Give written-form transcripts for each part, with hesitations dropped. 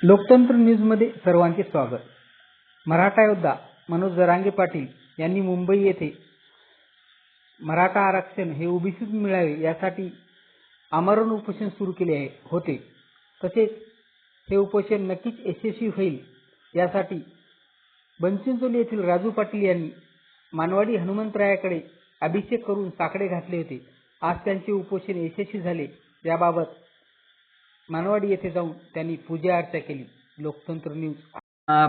लोकतंत्र न्यूजमध्ये सर्वांचे स्वागत. मराठा योद्धा मनोज जरांगे पाटील यांनी मुंबई येथे मराठा आरक्षण हे ओबीसीतून मिळावे यासाठी आमरण उपोषण सुरू केले होते. तसेच हे उपोषण नक्कीच यशस्वी होईल यासाठी बनचिंचोली येथील राजू पाटील यांनी मानवाडी हनुमंतरायाकडे अभिषेक करून साकडे घातले होते. आज त्यांचे उपोषण यशस्वी झाले याबाबत मानवाडी येथे जाऊन त्यांनी पूजा अर्चा केली. लोकतंत्र न्यूज.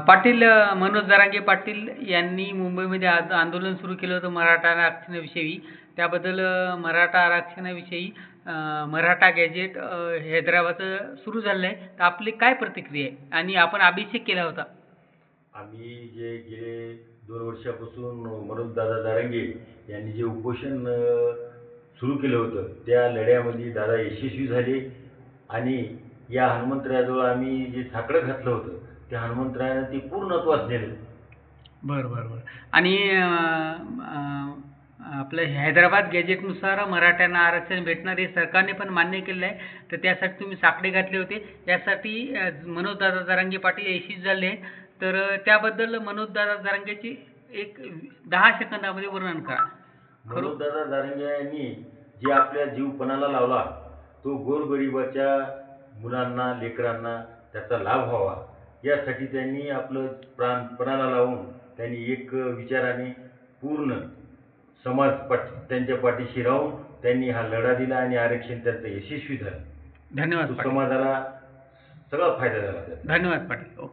पाटील मनोज जरांगे पाटील यांनी मुंबईमध्ये आज आंदोलन सुरू केलं होतं मराठा आरक्षणाविषयी. त्याबद्दल मराठा आरक्षणाविषयी मराठा गॅजेट हैदराबाद सुरू झालं आहे. तर आपली काय प्रतिक्रिया आहे आणि आपण अभिषेक केला होता? आम्ही जे गेले 2 वर्षापासून मनोजदादा जरांगे यांनी जे उपोषण सुरू केलं होतं त्या लढ्यामध्ये दादा यशस्वी झाले आणि या हनुमंतरायाजवळ आम्ही जे साकडं घातलं होतं त्या हनुमंतरायानं ते पूर्णत्वास नेलं. बरं. आणि आपलं हैदराबाद गॅजेटनुसार मराठ्यांना आरक्षण भेटणार हे सरकारने पण मान्य केलं आहे. तर त्यासाठी तुम्ही साकडे घातले होते. यासाठी मनोजदादा जरांगे पाटील यशस्वी झाले. तर त्याबद्दल मनोजदादा जरांगेची एक 10 सेकंदामध्ये वर्णन करा. मनोजदादा जरांगे यांनी जे आपल्या जीव पणाला लावला तो गोरगरिबाच्या मुलांना लेकरांना त्याचा लाभ व्हावा यासाठी त्यांनी आपलं प्राण पणाला लावून त्यांनी एक विचाराने पूर्ण समाज त्यांच्या पाठीशी राहून त्यांनी हा लढा दिला आणि आरक्षण त्यांचं यशस्वी झालं. धन्यवाद. समाजाला सगळा फायदा झाला. धन्यवाद पाटील.